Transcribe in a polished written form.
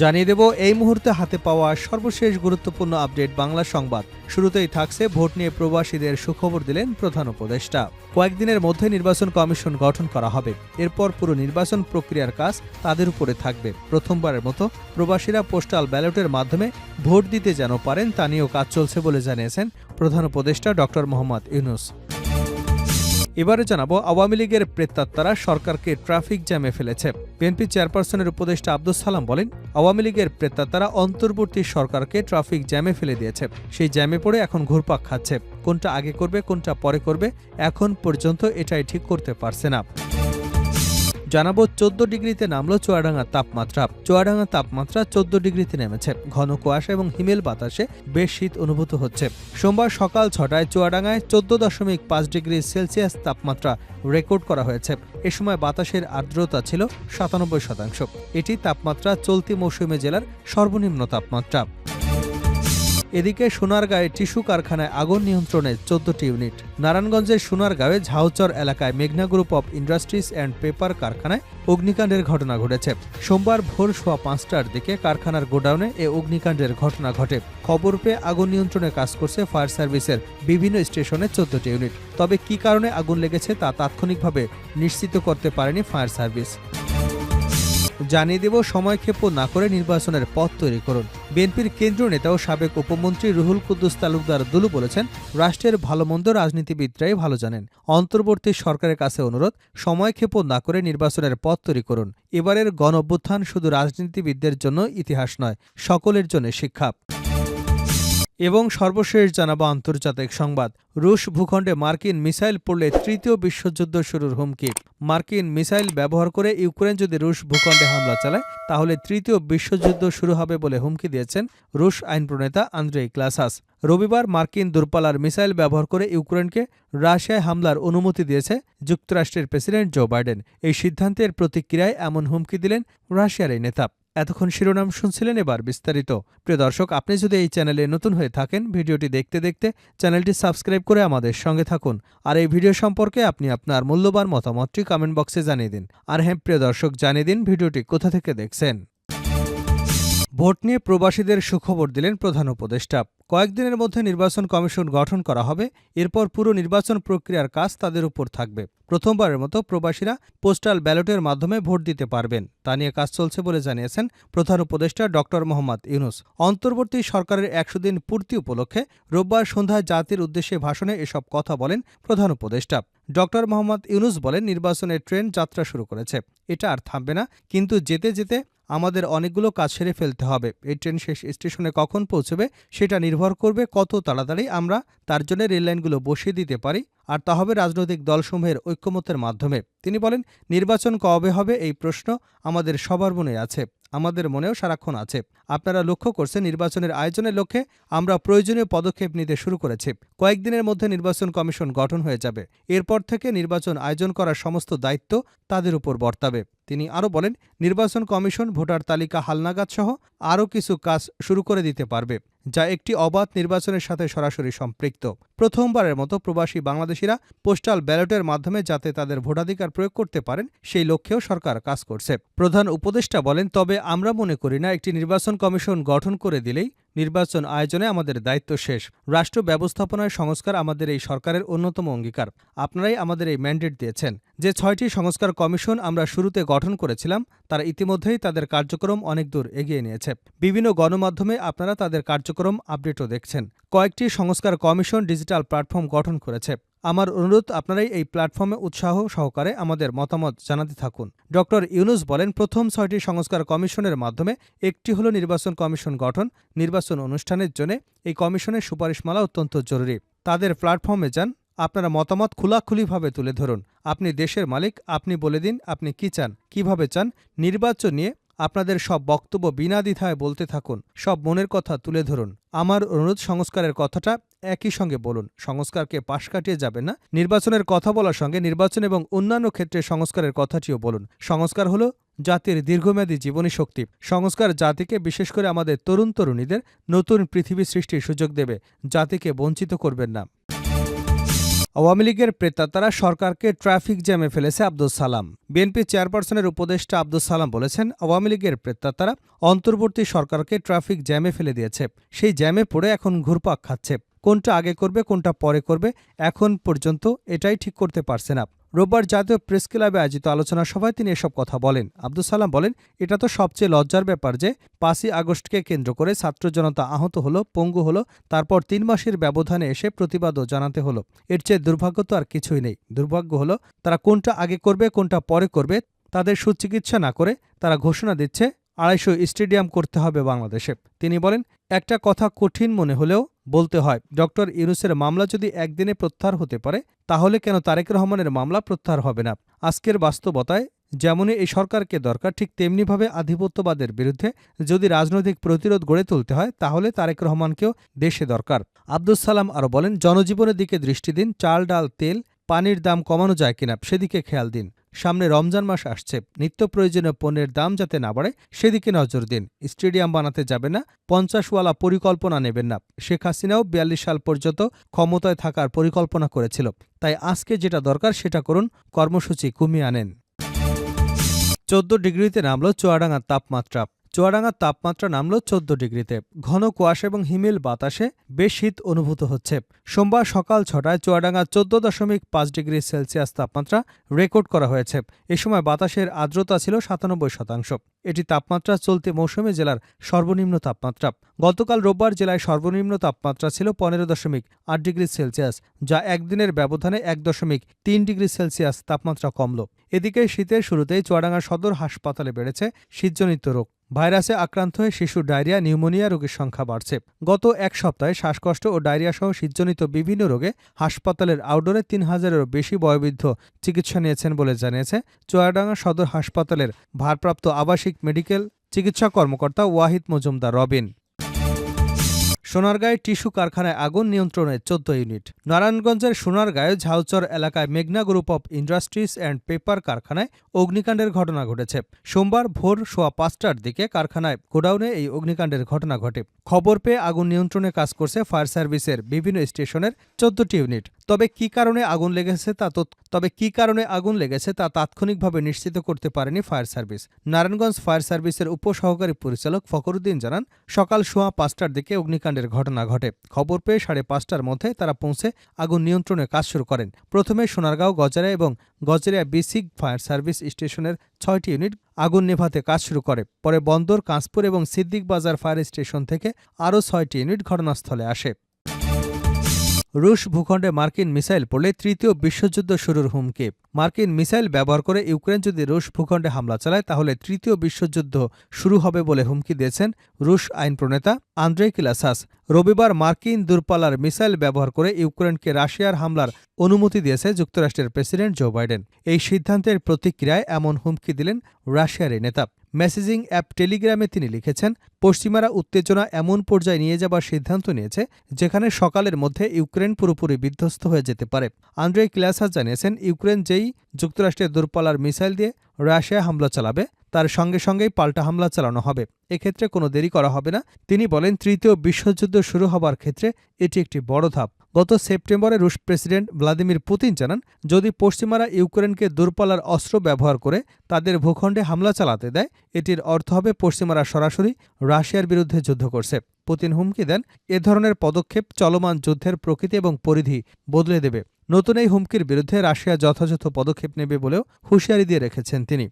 জানিয়ে দেব এই মুহূর্তে হাতে পাওয়া সর্বশেষ গুরুত্বপূর্ণ আপডেট বাংলা সংবাদ। শুরুতেই থাকছে ভোট নিয়ে প্রবাসীদের সুখবর দিলেন প্রধান উপদেষ্টা। কয়েকদিনের মধ্যে নির্বাচন কমিশন গঠন করা হবে। এরপর পুরো নির্বাচন প্রক্রিয়ার কাজ তাদের উপরে থাকবে। প্রথমবারের মতো প্রবাসীরা পোস্টাল ব্যালটের মাধ্যমে ভোট দিতে যেন পারেন তা নিয়েও কাজ চলছে বলে জানিয়েছেন প্রধান উপদেষ্টা ডক্টর মোহাম্মদ ইউনূস। এবারে জানাবো আওয়ামী লীগের প্রেতাত্মারা সরকারকে ট্রাফিক জ্যামে ফেলেছে। বিএনপি চেয়ারপারসনের উপদেষ্টা আব্দুস সালাম বলেন, আওয়ামী লীগের প্রেতাত্মারা অন্তর্বর্তী সরকারকে ট্রাফিক জ্যামে ফেলে দিয়েছে। সেই জ্যামে পড়ে এখন ঘুরপাক খাচ্ছে। কোনটা আগে করবে কোনটা পরে করবে এখন পর্যন্ত এটাই ঠিক করতে পারছে না। জানাবো 14 ডিগ্রিতে নামল চুয়াডাঙ্গার তাপমাত্রা। চুয়াডাঙ্গার তাপমাত্রা 14 ডিগ্রিতে নেমেছে। ঘন কুয়াশা এবং হিমেল বাতাসে বেশ শীত অনুভূত হচ্ছে। সোমবার সকাল 6টায় চুয়াডাঙ্গায় 14.5 ডিগ্রি সেলসিয়াস তাপমাত্রা রেকর্ড করা হয়েছে। এ সময় বাতাসের আর্দ্রতা ছিল 97%। এটি তাপমাত্রা চলতি মৌসুমে জেলার সর্বনিম্ন তাপমাত্রা। এদিকে সোনারগাঁয়ে টিস্যু কারখানায় আগুন নিয়ন্ত্রণে 14টি ইউনিট। নারায়ণগঞ্জের সোনারগাঁয়ে ঝাউচর এলাকায় মেঘনা group of industries and paper কারখানায় অগ্নিকাণ্ডের ঘটনা ঘটেছে। সোমবার ভোর 5:15টার দিকে কারখানার গোডাউনে এ অগ্নিকাণ্ডের ঘটনা ঘটে। খবর পেয়ে আগুন নিয়ন্ত্রণে কাজ করছে ফায়ার সার্ভিসের বিভিন্ন স্টেশনে 14টি ইউনিট। তবে কী কারণে আগুন লেগেছে তা তাৎক্ষণিকভাবে নিশ্চিত করতে পারেনি ফায়ার সার্ভিস। জানিয়ে দেব সময়ক্ষেপণ না করে নির্বাচনের পথ তৈরি করুন। বিএনপির কেন্দ্রীয় নেতা ও সাবেক উপমন্ত্রী রুহুল কুদ্দুস তালুকদার দুলু বলেছেন, রাষ্ট্রের ভালো মন্দ রাজনীতিবিদরাই ভালো জানেন। অন্তর্বর্তী সরকারের কাছে অনুরোধ, সময়ক্ষেপণ না করে নির্বাচনের পথ তৈরি করুন। এবারের গণঅভ্যুত্থান শুধু রাজনীতিবিদদের জন্য ইতিহাস নয়, সকলের জন্য শিক্ষা। এবং সর্বশেষ জানাবো আন্তর্জাতিক সংবাদ। রুশ ভূখণ্ডে মার্কিন মিসাইল পড়লে তৃতীয় বিশ্বযুদ্ধ শুরুর হুমকি। মার্কিন মিসাইল ব্যবহার করে ইউক্রেন যদি রুশ ভূখণ্ডে হামলা চালায় তাহলে তৃতীয় বিশ্বযুদ্ধ শুরু হবে বলে হুমকি দিয়েছেন রুশ আইন প্রণেতা আন্দ্রেই ক্লাসাস। রবিবার মার্কিন দূরপাল্লার মিসাইল ব্যবহার করে ইউক্রেনকে রাশিয়ায় হামলার অনুমতি দিয়েছে যুক্তরাষ্ট্রের প্রেসিডেন্ট জো বাইডেন। এই সিদ্ধান্তের প্রতিক্রিয়ায় এমন হুমকি দিলেন রাশিয়ার এই নেতা। এতক্ষণ শিরোনাম শুনছিলেন, এবার বিস্তারিত। প্রিয় দর্শক, আপনি যদি এই চ্যানেলে নতুন হয়ে থাকেন, ভিডিওটি দেখতে দেখতে চ্যানেলটি সাবস্ক্রাইব করে আমাদের সঙ্গে থাকুন। আর এই ভিডিও সম্পর্কে আপনি আপনার মূল্যবান মতামতটি কমেন্ট বক্সে জানিয়ে দিন। আর হ্যাঁ প্রিয় দর্শক, জানিয়ে দিন ভিডিওটি কোথা থেকে দেখছেন। ভোট নিয়ে প্রবাসীদের সুখবর দিলেন প্রধান উপদেষ্টা। কয়েকদিনের মধ্যে নির্বাচন কমিশন গঠন করা হবে। এরপর পুরো নির্বাচন প্রক্রিয়ার কাজ তাদের উপর থাকবে। প্রথমবারের মতো প্রবাসীরা পোস্টাল ব্যালটের মাধ্যমে ভোট দিতে পারবেন তা নিয়ে কাজ চলছে বলে জানিয়েছেন প্রধান উপদেষ্টা ডক্টর মোহাম্মদ ইউনূস। অন্তর্বর্তী সরকারের 100 দিন পূর্তি উপলক্ষে রোববার সন্ধ্যায় জাতির উদ্দেশ্যে ভাষণে এসব কথা বলেন প্রধান উপদেষ্টা। ডক্টর মোহাম্মদ ইউনূস বলেন, নির্বাচনের ট্রেন যাত্রা শুরু করেছে। এটা আর থামবে না, কিন্তু যেতে যেতে আমাদের অনেকগুলো কাজ সেরে ফেলতে হবে। এই ট্রেন শেষ স্টেশনে কখন পৌঁছবে সেটা নির্ভর করবে কত তাড়াতাড়ি আমরা তার জন্য রেললাইনগুলো বসিয়ে দিতে পারি, আর তা হবে রাজনৈতিক দলসমূহের ঐক্যমত্যের মাধ্যমে। তিনি বলেন, নির্বাচন কবে হবে এই প্রশ্ন আমাদের সবার মনে আছে, আমাদের মনেও সারাক্ষণ আছে। আপনারা লক্ষ্য করছেন, নির্বাচনের আয়োজনের লক্ষ্যে আমরা প্রয়োজনীয় পদক্ষেপ নিতে শুরু করেছি। কয়েকদিনের মধ্যে নির্বাচন কমিশন গঠন হয়ে যাবে। এরপর থেকে নির্বাচন আয়োজন করার সমস্ত দায়িত্ব তাদের উপর বর্তাবে। তিনি আরও বলেন, নির্বাচন কমিশন ভোটার তালিকা হালনাগাদ সহ আরও কিছু কাজ শুরু করে দিতে পারবে, যা একটি অবাধ নির্বাচনের সাথে সরাসরি সম্পৃক্ত। প্রথমবারের মতো প্রবাসী বাংলাদেশিরা পোস্টাল ব্যালটের মাধ্যমে যাতে তাদের ভোটাধিকার প্রয়োগ করতে পারেন সেই লক্ষ্যেও সরকার কাজ করছে। প্রধান উপদেষ্টা বলেন, তবে আমরা মনে করি না একটি নির্বাচন কমিশন গঠন করে দিলেই নির্বাচন আয়োজনে আমাদের দায়িত্ব শেষ। রাষ্ট্র ব্যবস্থাপনায় সংস্কার আমাদের এই সরকারের অন্যতম অঙ্গীকার। আপনারাই আমাদের এই ম্যান্ডেট দিয়েছেন। যে 6টি সংস্কার কমিশন আমরা শুরুতে গঠন করেছিলাম তারা ইতিমধ্যেই তাদের কার্যক্রম অনেক দূর এগিয়ে নিয়েছে। বিভিন্ন গণমাধ্যমে আপনারা তাদের কার্যক্রম আপডেটও দেখছেন। কয়েকটি সংস্কার কমিশন ডিজিটাল প্ল্যাটফর্ম গঠন করেছে। আমার অনুরোধ, আপনারাই এই প্ল্যাটফর্মে উৎসাহ সহকারে আমাদের মতামত জানাতে থাকুন। ডক্টর ইউনূস বলেন, প্রথম 6টি সংস্কার কমিশনের মাধ্যমে একটি হল নির্বাচন কমিশন গঠন। নির্বাচন অনুষ্ঠানের জন্য এই কমিশনের সুপারিশমালা অত্যন্ত জরুরি। তাদের প্ল্যাটফর্মে যান, আপনারা মতামত খোলাখুলিভাবে তুলে ধরুন। আপনি দেশের মালিক, আপনি বলে দিন আপনি কি চান, কিভাবে চান। নির্বাচন নিয়ে আপনাদের সব বক্তব্য বিনা দ্বিধায় বলতে থাকুন, সব মনের কথা তুলে ধরুন। আমার অনুরোধ, সংস্কারের কথাটা একই সঙ্গে বলুন। সংস্কারকে পাশ কাটিয়ে যাবেন না। নির্বাচনের কথা বলার সঙ্গে নির্বাচন এবং অন্যান্য ক্ষেত্রে সংস্কারের কথাটিও বলুন। সংস্কার হলো জাতির দীর্ঘমেয়াদী জীবনী শক্তি। সংস্কার জাতিকে, বিশেষ করে আমাদের তরুণ তরুণীদের নতুন পৃথিবী সৃষ্টির সুযোগ দেবে। জাতিকে বঞ্চিত করবেন না। আওয়ামী লীগের প্রেতাত্মারা সরকারকে ট্রাফিক জ্যামে ফেলেছে আব্দুস সালাম। বিএনপি চেয়ারপারসনের উপদেষ্টা আব্দুস সালাম বলেছেন, আওয়ামী লীগের প্রেতাত্মারা অন্তর্বর্তী সরকারকে ট্রাফিক জ্যামে ফেলে দিয়েছে। সেই জ্যামে পড়ে এখন ঘুরপাক খাচ্ছে। কোনটা আগে করবে, কোনটা পরে করবে, এখন পর্যন্ত এটাই ঠিক করতে পারছে না। রোববার জাতীয় প্রেস ক্লাবে আয়োজিত আলোচনা সভায় তিনি এসব কথা বলেন। আব্দুস সালাম বলেন, এটা তো সবচেয়ে লজ্জার ব্যাপার যে ৫ই আগস্টকে কেন্দ্র করে ছাত্র জনতা আহত হলো, পঙ্গু হলো, তারপর ৩ মাসের ব্যবধানে এসে প্রতিবাদও জানাতে হলো। এর চেয়ে দুর্ভাগ্য তো আর কিছুই নেই। দুর্ভাগ্য হলো তারা কোনটা আগে করবে, কোনটা পরে করবে তাদের সুচিকিৎসা না করে তারা ঘোষণা দিচ্ছে ২৫০ স্টেডিয়াম করতে হবে বাংলাদেশে। তিনি বলেন, একটা কথা কঠিন মনে হলেও বলতে হয়, ডক্টর ইউনূসের মামলা যদি একদিনে প্রত্যাহার হতে পারে তাহলে কেন তারেক রহমানের মামলা প্রত্যাহার হবে না? আজকের বাস্তবতায় যেমনই এই সরকারকে দরকার, ঠিক তেমনিভাবে আধিপত্যবাদের বিরুদ্ধে যদি রাজনৈতিক প্রতিরোধ গড়ে তুলতে হয় তাহলে তারেক রহমানকেও দেশে দরকার। আব্দুস সালাম আরও বলেন, জনজীবনের দিকে দৃষ্টি দিন। চাল, ডাল, তেল, পানির দাম কমানো যায় কিনা সেদিকে খেয়াল দিন। সামনে রমজান মাস আসছে, নিত্য প্রয়োজনীয় পণ্যের দাম যাতে না বাড়ে সেদিকে নজর দিন। স্টেডিয়াম বানাতে যাবে না, ৫০ওয়ালা পরিকল্পনা নেবেন না। শেখ হাসিনাও ৪২ সাল পর্যন্ত ক্ষমতায় থাকার পরিকল্পনা করেছিল। তাই আজকে যেটা দরকার সেটা করুন, কর্মসূচি কমিয়ে আনেন। ১৪ ডিগ্রিতে নামল চুয়াডাঙ্গার তাপমাত্রা। চুয়াডাঙ্গার তাপমাত্রা নামল ১৪ ডিগ্রিতে। ঘন কুয়াশা এবং হিমেল বাতাসে বেশ শীত অনুভূত হচ্ছে। সোমবার সকাল ৬টায় চুয়াডাঙ্গার ১৪.৫ ডিগ্রি সেলসিয়াস তাপমাত্রা রেকর্ড করা হয়েছে। এ সময় বাতাসের আর্দ্রতা ছিল ৯৭%। এটি তাপমাত্রা চলতি মৌসুমে জেলার সর্বনিম্ন তাপমাত্রা। গতকাল রোববার জেলায় সর্বনিম্ন তাপমাত্রা ছিল ১৫.৮ ডিগ্রি সেলসিয়াস, যা একদিনের ব্যবধানে ১.৩ ডিগ্রি সেলসিয়াস তাপমাত্রা কমল। এদিকে শীতের শুরুতেই চুয়াডাঙ্গা সদর হাসপাতালে বেড়েছে শীতজনিত রোগ। ভাইরাসে আক্রান্ত হয়ে শিশু ডায়রিয়া, নিউমোনিয়া রোগীর সংখ্যা বাড়ছে। গত এক সপ্তাহে শ্বাসকষ্ট ও ডায়রিয়াসহ শীতজনিত বিভিন্ন রোগে হাসপাতালের আউটডোরে ৩,০০০-এরও বেশি বয়োবৃদ্ধ চিকিৎসা নিয়েছেন বলে জানিয়েছে চুয়াডাঙ্গা সদর হাসপাতালের ভারপ্রাপ্ত আবাসিক মেডিকেল চিকিৎসা কর্মকর্তা ওয়াহিদ মজুমদার রবিন। সোনারগাঁয়ে টিস্যু কারখানায় আগুন, নিয়ন্ত্রণে ১৪ ইউনিট। নারায়ণগঞ্জের সোনারগাঁয়ে ঝাউচর এলাকায় মেঘনা group of industries and paper কারখানায় অগ্নিকাণ্ডের ঘটনা ঘটেছে। সোমবার ভোর ৫:১৫টার দিকে কারখানায় গোডাউনে এই অগ্নিকাণ্ডের ঘটনা ঘটে। খবর পেয়ে আগুন নিয়ন্ত্রণে কাজ করছে ফায়ার সার্ভিসের বিভিন্ন স্টেশনের ১৪টি ইউনিট। তবে কী কারণে আগুন লেগেছে তা তাৎক্ষণিকভাবে নিশ্চিত করতে পারেনি ফায়ার সার্ভিস। নারায়ণগঞ্জ ফায়ার সার্ভিসের উপসহকারী পরিচালক ফখরুদ্দিন জানান, সকাল ৫:১৫টার দিকে অগ্নিকাণ্ডের ঘটনা ঘটে। খবর পেয়ে ৫:৩০টার মধ্যে তারা পৌঁছে আগুন নিয়ন্ত্রণে কাজ শুরু করেন। প্রথমে সোনারগাঁও, গজারিয়া এবং গজারিয়া বিসিক ফায়ার সার্ভিস স্টেশনের ৬টি ইউনিট আগুন নেভাতে কাজ শুরু করে। পরে বন্দর, কাঁচপুর এবং সিদ্দিক বাজার ফায়ার স্টেশন থেকে আরও ৬টি ইউনিট ঘটনাস্থলে আসে। রুশ ভূখণ্ডে মার্কিন মিসাইল পড়লে তৃতীয় বিশ্বযুদ্ধ শুরুর হুমকি। মার্কিন মিসাইল ব্যবহার করে ইউক্রেন যদি রুশ ভূখণ্ডে হামলা চালায় তাহলে তৃতীয় বিশ্বযুদ্ধ শুরু হবে বলে হুমকি দিয়েছেন রুশ আইন প্রণেতা আন্দ্রেই কিলাসাস। রবিবার মার্কিন দূরপাল্লার মিসাইল ব্যবহার করে ইউক্রেনকে রাশিয়ার হামলার অনুমতি দিয়েছে যুক্তরাষ্ট্রের প্রেসিডেন্ট জো বাইডেন। এই সিদ্ধান্তের প্রতিক্রিয়ায় এমন হুমকি দিলেন রাশিয়ার এই নেতা। মেসেজিং অ্যাপ টেলিগ্রামে তিনি লিখেছেন, পশ্চিমারা উত্তেজনা এমন পর্যায়ে নিয়ে যাবার সিদ্ধান্ত নিয়েছে যেখানে সকালের মধ্যে ইউক্রেন পুরোপুরি বিধ্বস্ত হয়ে যেতে পারে। আন্দ্রেই কিলাসাস জানিয়েছেন, ইউক্রেন যেই যুক্তরাষ্ট্রের দূরপাল্লার মিসাইল দিয়ে রাশিয়া হামলা চালাবে তার সঙ্গে সঙ্গেই পাল্টা হামলা চালানো হবে। এক্ষেত্রে কোনো দেরি করা হবে না। তিনি বলেন, তৃতীয় বিশ্বযুদ্ধ শুরু হবার ক্ষেত্রে এটি একটি বড় ধাপ। গত সেপ্টেম্বরে রুশ প্রেসিডেন্ট ভ্লাদিমির পুতিন জানান, যদি পশ্চিমারা ইউক্রেনকে দূরপাল্লার অস্ত্র ব্যবহার করে তাদের ভূখণ্ডে হামলা চালাতে দেয়, এটির অর্থ হবে পশ্চিমারা সরাসরি রাশিয়ার বিরুদ্ধে যুদ্ধ করছে। পুতিন হুমকি দেন, এ ধরনের পদক্ষেপ চলমান যুদ্ধের প্রকৃতি এবং পরিধি বদলে দেবে। নতুন এই হুমকির বিরুদ্ধে রাশিয়া যথাযথ পদক্ষেপ নেবে বলেও হুঁশিয়ারি দিয়ে রেখেছেন তিনি।